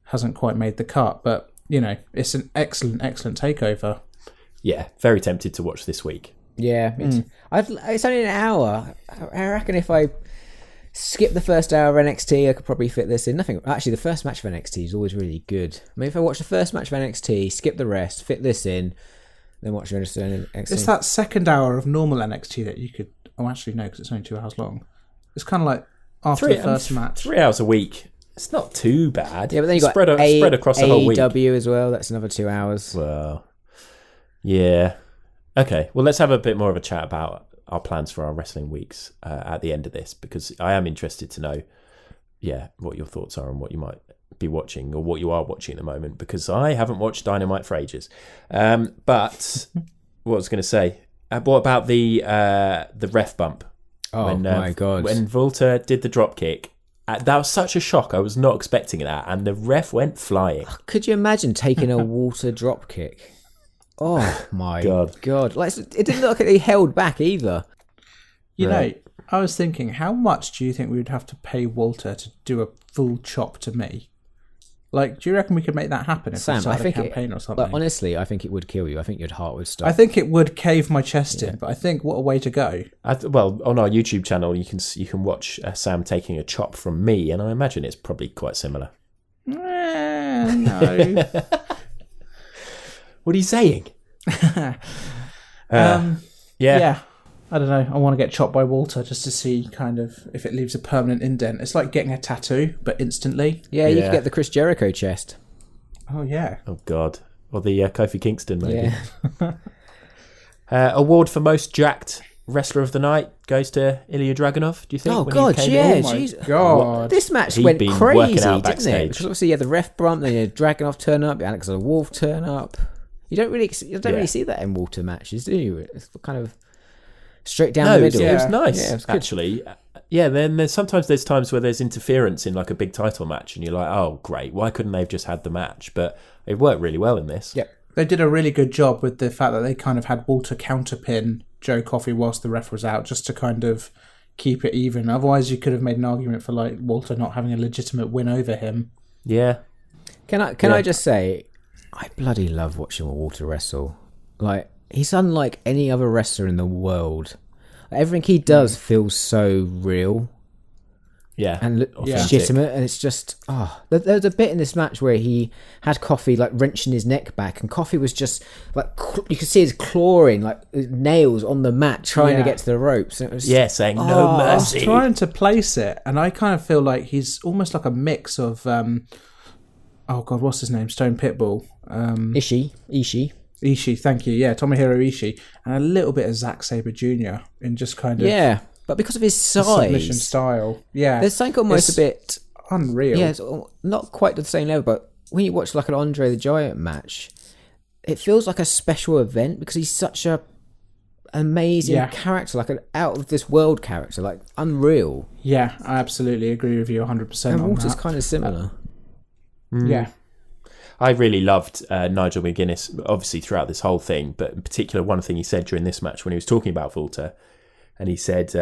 hasn't quite made the cut. But, you know, it's an excellent takeover. Yeah, very tempted to watch this week. Yeah, it's only an hour. I reckon if I skip the first hour of NXT, I could probably fit this in. Actually, the first match of NXT is always really good. I mean, if I watch the first match of NXT, skip the rest, fit this in, than watching NXT. It's that second hour of normal NXT that you could. Oh, actually, no, because it's only 2 hours long. It's kind of like after the first match. 3 hours a week. It's not too bad. Yeah, but then you got spread across the whole week. AEW as well. That's another 2 hours. Well, yeah. Okay. Well, let's have a bit more of a chat about our plans for our wrestling weeks at the end of this, because I am interested to know, what your thoughts are on what you might be watching or what you are watching at the moment, because I haven't watched Dynamite for ages. But what I was going to say, what about the ref bump? Oh, my God. When Volta did the drop kick, that was such a shock. I was not expecting that, and the ref went flying. Could you imagine taking a Walter drop kick? Oh my God! Like, it didn't look like he held back either. You know, I was thinking, how much do you think we would have to pay Walter to do a full chop to me? Like, do you reckon we could make that happen if we started a campaign or something? But honestly, I think it would kill you. I think your heart would stop. I think it would cave my chest in, but I think what a way to go. Well, on our YouTube channel, you can watch Sam taking a chop from me, and I imagine it's probably quite similar. No. What are you saying? Yeah. I don't know. I want to get chopped by Walter just to see kind of if it leaves a permanent indent. It's like getting a tattoo, but instantly. Yeah, you could get the Chris Jericho chest. Oh, yeah. Oh, God. Or the Kofi Kingston, maybe. Yeah. Award for most jacked wrestler of the night goes to Ilya Dragunov, do you think? Oh, when God, he came yeah. in? My God. This match He'd went been crazy, working out didn't it? backstage. Because obviously you had the ref bump, then you had Dragunov turn up, Alex the Wolf turn up. You don't really see that in Walter matches, do you? It's kind of straight down the middle. It was nice, Yeah, it was good. actually. Yeah, then there's times where there's interference in like a big title match, and you're like, oh, great, why couldn't they have just had the match? But it worked really well in this. Yep. They did a really good job with the fact that they kind of had Walter counterpin Joe Coffey whilst the ref was out, just to kind of keep it even. Otherwise, you could have made an argument for like Walter not having a legitimate win over him. Yeah. Can I just say, I bloody love watching Walter wrestle. Like, he's unlike any other wrestler in the world. Everything he does feels so real. Yeah. And legitimate, and it's just there was a bit in this match where he had Coffey like wrenching his neck back, and Coffey was just like you could see his clawing like nails on the mat trying to get to the ropes. And it was saying no mercy. I was trying to place it, and I kind of feel like he's almost like a mix of oh God, what's his name? Stone Pitbull. Ishii, thank you. Yeah, Tomohiro Ishii, and a little bit of Zack Sabre Jr. in just kind of but because of his size, submission style, there's something almost a bit unreal. Yeah, it's not quite to the same level, but when you watch like an Andre the Giant match, it feels like a special event because he's such a amazing character, like an out of this world character, like unreal. Yeah, I absolutely agree with you 100%. And on Walter's that. kind of similar. Yeah. I really loved Nigel McGuinness, obviously, throughout this whole thing, but in particular, one thing he said during this match when he was talking about Volta, and he said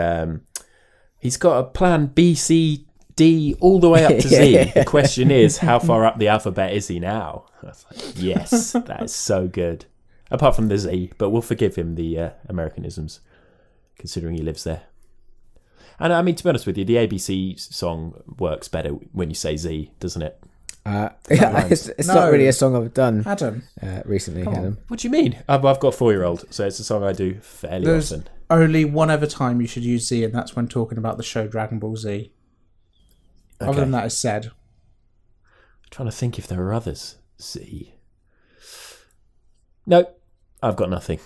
he's got a plan B, C, D, all the way up to Z. The question is, how far up the alphabet is he now? I was like, yes, that is so good. Apart from the Z, but we'll forgive him the Americanisms, considering he lives there. And I mean, to be honest with you, the ABC song works better when you say Z, doesn't it? It's not really a song I've done Adam recently. Adam. What do you mean? I've got a 4-year-old, so it's a song I do fairly often. Only one other time you should use Z, and that's when talking about the show Dragon Ball Z. Okay. Other than that is said. I'm trying to think if there are others. Z. No, I've got nothing.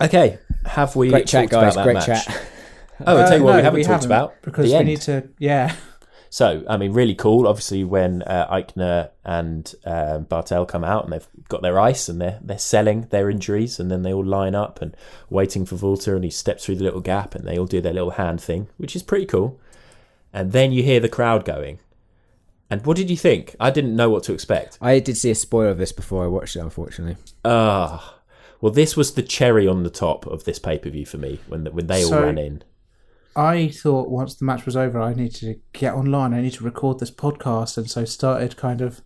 Okay, have we Great chat, guys. About Great that match? chat. Oh, I'll tell you what, we haven't talked about. Because the we end. need to, yeah. So, I mean, really cool. Obviously, when Eichner and Bartel come out and they've got their ice and they're selling their injuries, and then they all line up and waiting for Volta, and he steps through the little gap and they all do their little hand thing, which is pretty cool. And then you hear the crowd going. And what did you think? I didn't know what to expect. I did see a spoiler of this before I watched it, unfortunately. Well, this was the cherry on the top of this pay-per-view for me when they all ran in. I thought once the match was over, I needed to get online. I need to record this podcast, and so started kind of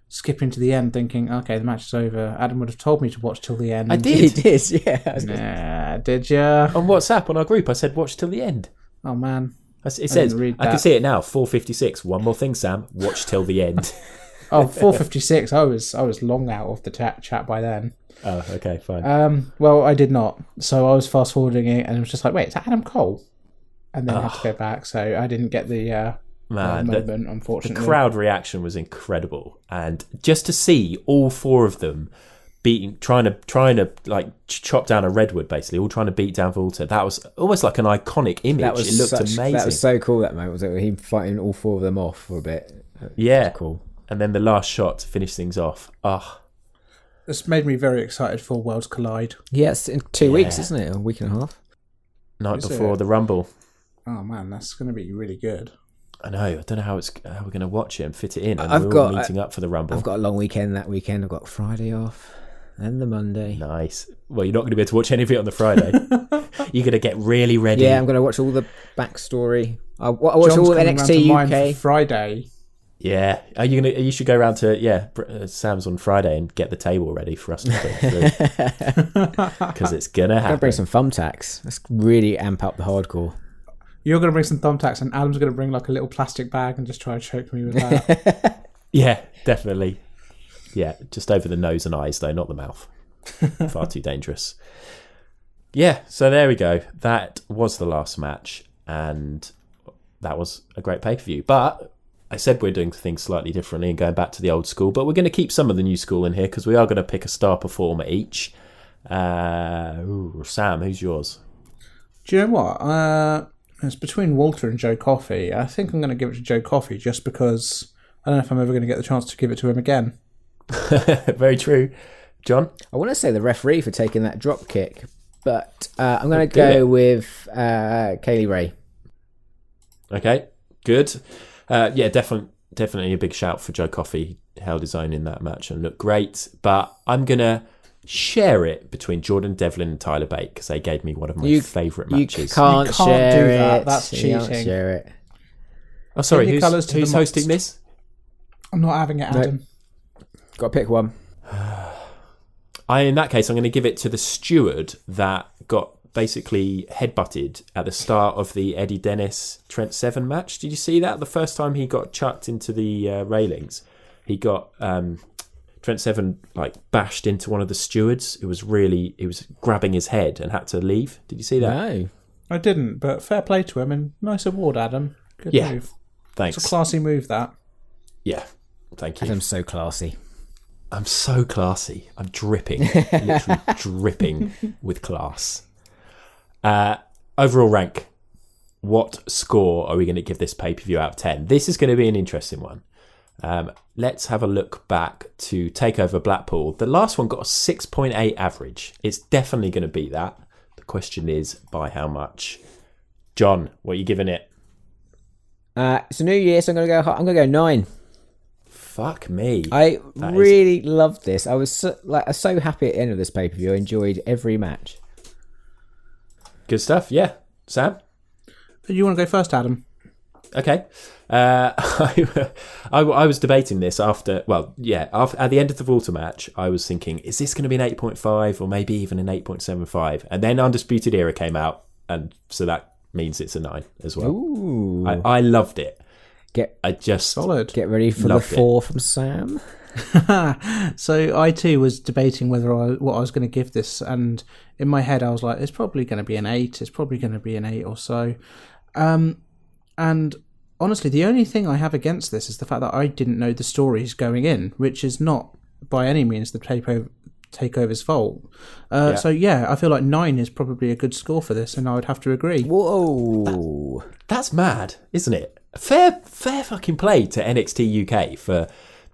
skipping to the end, thinking, "Okay, the match is over." Adam would have told me to watch till the end. I did. He did, yeah. Nah, did you? On WhatsApp, on our group, I said, "Watch till the end." Oh man, It says, I can see it now. 4:56. One more thing, Sam. Watch till the end. Oh, 4:56. I was long out of the chat by then. Oh, okay, fine. Well, I did not. So I was fast forwarding it, and it was just like, wait, is that Adam Cole? And then I had to go back, so I didn't get the moment, unfortunately. The crowd reaction was incredible, and just to see all four of them trying to like chop down a redwood, basically, all trying to beat down Walter. That was almost like an iconic image. It looked amazing. That was so cool. That moment was him fighting all four of them off for a bit. Yeah, cool. And then the last shot to finish things off. This made me very excited for Worlds Collide. Yeah, it's in 2 weeks, isn't it? A week and a half. Night before the Rumble. Oh man, that's going to be really good. I know. I don't know how we're going to watch it and fit it in. And I've we're got all meeting up for the Rumble. I've got a long weekend that weekend. I've got Friday off. And the Monday. Nice. Well, you're not going to be able to watch any of it on the Friday. You're going to get really ready. Yeah, I'm going to watch all the backstory. I'll watch all of NXT UK. Friday. Yeah. You should go around to Sam's on Friday and get the table ready for us to put through. Because it's going to happen. I'm going to bring some thumbtacks. Let's really amp up the hardcore. You're going to bring some thumbtacks, and Adam's going to bring like a little plastic bag and just try to choke me with that. Yeah, definitely. Yeah, just over the nose and eyes, though, not the mouth. Far too dangerous. Yeah, so there we go. That was the last match, and that was a great pay-per-view. But I said we're doing things slightly differently and going back to the old school, but we're going to keep some of the new school in here because we are going to pick a star performer each. Sam, who's yours? Do you know what? It's between Walter and Joe Coffey. I think I'm going to give it to Joe Coffey just because I don't know if I'm ever going to get the chance to give it to him again. Very true. John? I want to say the referee for taking that drop kick, but I'm going to go with Kaylee Ray. Okay, good. Yeah, definitely a big shout for Joe Coffey. He held his own in that match and looked great. But I'm going to share it between Jordan Devlin and Tyler Bate because they gave me one of my favourite matches. You can't share do that. it. That's cheating. You can't share it. Oh, sorry, who's hosting this? I'm not having it, Adam. Got to pick one. In that case, I'm going to give it to the steward that got basically headbutted at the start of the Eddie Dennis Trent Seven match. Did you see that? The first time he got chucked into the railings, he got Trent Seven like bashed into one of the stewards. He was grabbing his head and had to leave. Did you see that? No, I didn't. But fair play to him and nice award, Adam. Good move. Thanks. It's a classy move, that. Yeah, thank you. Adam's so classy. I'm so classy. I'm dripping, literally dripping with class. Overall rank. What score are we going to give this pay-per-view out of 10? This is going to be an interesting one. Let's have a look back to Takeover Blackpool. The last one got a 6.8 average. It's definitely going to beat that. The question is, by how much? John, what are you giving it? It's a new year, so I'm going to go 9. Fuck me. I really loved this. I was so happy at the end of this pay-per-view. I enjoyed every match. Good stuff, yeah. Sam? You want to go first, Adam? Okay. I was debating this at the end of the Walter match, I was thinking, is this going to be an 8.5 or maybe even an 8.75? And then Undisputed Era came out, and so that means it's a 9 as well. Ooh. I loved it. Solid. Get ready for the 4 from Sam. So I too was debating what I was going to give this, and in my head I was like, it's probably going to be an 8. It's probably going to be an 8 or so. And honestly, the only thing I have against this is the fact that I didn't know the stories going in, which is not by any means the takeover's fault. So yeah, I feel like 9 is probably a good score for this, and I would have to agree. Whoa, that's mad, isn't it? Fair fucking play to NXT UK for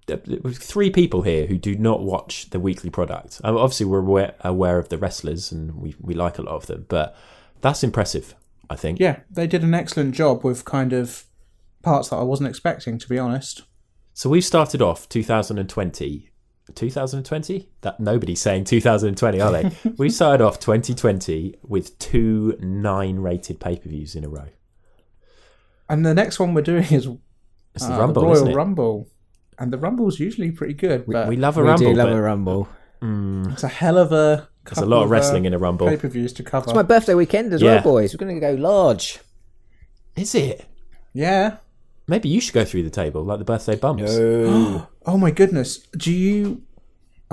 3 people here who do not watch the weekly product. Obviously, we're aware of the wrestlers and we like a lot of them, but that's impressive, I think. Yeah, they did an excellent job with kind of parts that I wasn't expecting, to be honest. So we've started off 2020. 2020? That nobody's saying 2020, are they? We started off 2020 with 2 9-rated pay-per-views in a row. And the next one we're doing is it's the Rumble, the Royal isn't it? Rumble. And the Rumble's usually pretty good. We love a Rumble. We do love a Rumble. It's a hell of a... There's a lot of wrestling in a Rumble. Pay-per-views to cover. It's my birthday weekend as well, boys. We're going to go large. Is it? Yeah. Maybe you should go through the table, like the birthday bumps. No. Oh my goodness. Do you...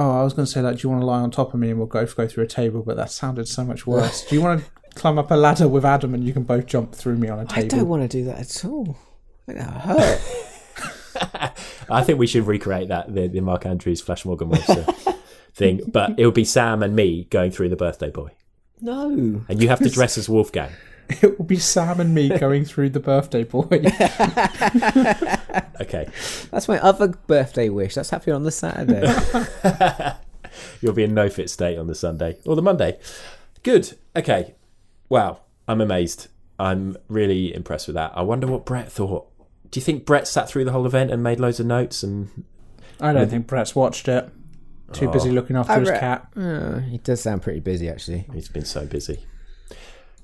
Oh, I was going to say, like, do you want to lie on top of me and we'll go through a table? But that sounded so much worse. Do you want to climb up a ladder with Adam and you can both jump through me on a table? I don't want to do that at all. I think that'll hurt. I think we should recreate that, the Mark Andrews Flash Morgan monster thing. But it would be Sam and me going through the birthday boy. No. And you have to dress as Wolfgang. It will be Sam and me going through the birthday boy. Okay. That's my other birthday wish. That's happening on the Saturday. You'll be in no fit state on the Sunday or the Monday. Good. Okay. Wow. I'm amazed. I'm really impressed with that. I wonder what Brett thought. Do you think Brett sat through the whole event and made loads of notes? And I don't think Brett's watched it. Too busy looking after his cat. He does sound pretty busy, actually. He's been so busy.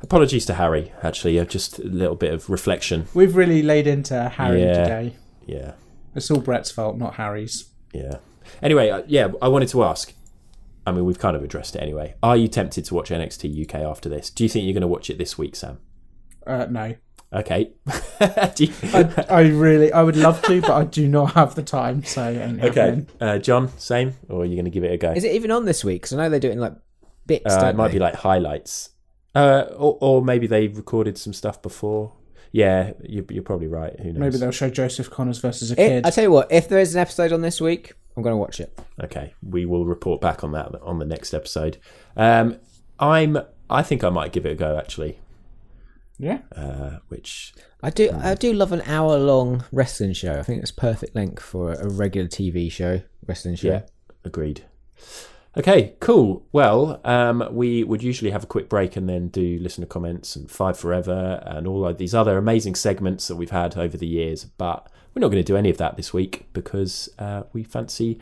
Apologies to Harry, actually. Just a little bit of reflection. We've really laid into Harry today. Yeah. It's all Brett's fault, not Harry's. Yeah. Anyway, I wanted to ask. I mean, we've kind of addressed it anyway. Are you tempted to watch NXT UK after this? Do you think you're going to watch it this week, Sam? No. Okay. I would love to, but I do not have the time, so it ain't happening. John, same? Or are you going to give it a go? Is it even on this week? Because I know they do it in like bits, it might be like highlights. Or maybe they recorded some stuff before. Yeah, you're probably right. Who knows? Maybe they'll show Joseph Connors versus a kid. I tell you what, if there is an episode on this week, I'm going to watch it. Okay, we will report back on that on the next episode. I think I might give it a go, actually. Yeah. Which I do love an hour-long wrestling show. I think it's perfect length for a regular TV show, wrestling show. Yeah, agreed. Okay, cool. Well, we would usually have a quick break and then do listener comments and Five Forever and all of these other amazing segments that we've had over the years. But we're not going to do any of that this week because we fancy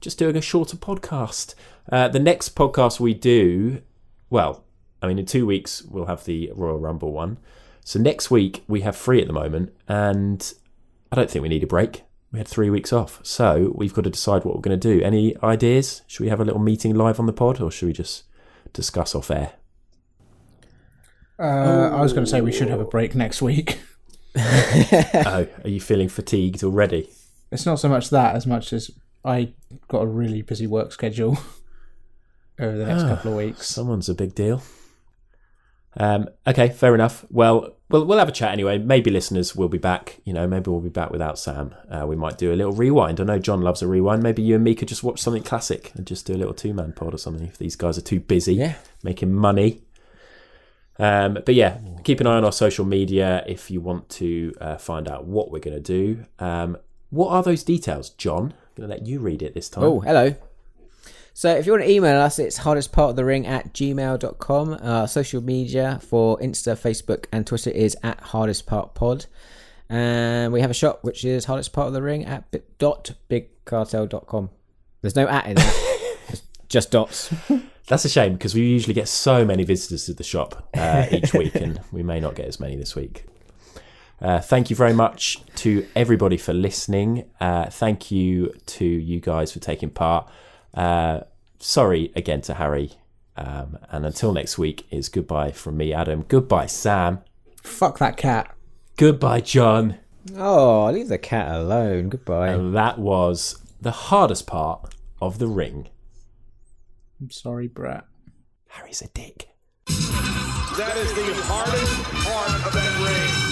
just doing a shorter podcast. The next podcast we do, well, I mean, in 2 weeks we'll have the Royal Rumble one. So next week we have 3 at the moment, and I don't think we need a break. We had 3 weeks off, so we've got to decide what we're going to do. Any ideas? Should we have a little meeting live on the pod, or should we just discuss off air? I was going to say we should have a break next week. Oh, are you feeling fatigued already? It's not so much that as much as I got a really busy work schedule over the next couple of weeks. Someone's a big deal. Okay, fair enough. Well, we'll have a chat anyway. Maybe listeners will be back. You know, maybe we'll be back without Sam. We might do a little rewind. I know John loves a rewind. Maybe you and me could just watch something classic and just do a little 2-man pod or something if these guys are too busy making money. But yeah, keep an eye on our social media if you want to find out what we're going to do. What are those details, John? I'm going to let you read it this time. Oh, hello. So if you want to email us, it's hardestpartofthering@gmail.com. Social media for Insta, Facebook and Twitter is @hardestpartpod. And we have a shop, which is hardestpartofthering@big.bigcartel.com. There's no @ in that. It's just dots. That's a shame because we usually get so many visitors to the shop each week, and we may not get as many this week. Thank you very much to everybody for listening. Thank you to you guys for taking part. Sorry again to Harry. And until next week is goodbye from me, Adam. Goodbye, Sam. Fuck that cat. Goodbye, John. Oh, leave the cat alone. Goodbye. And that was the hardest part of the ring. I'm sorry, Brett. Harry's a dick. That is the hardest part of that ring.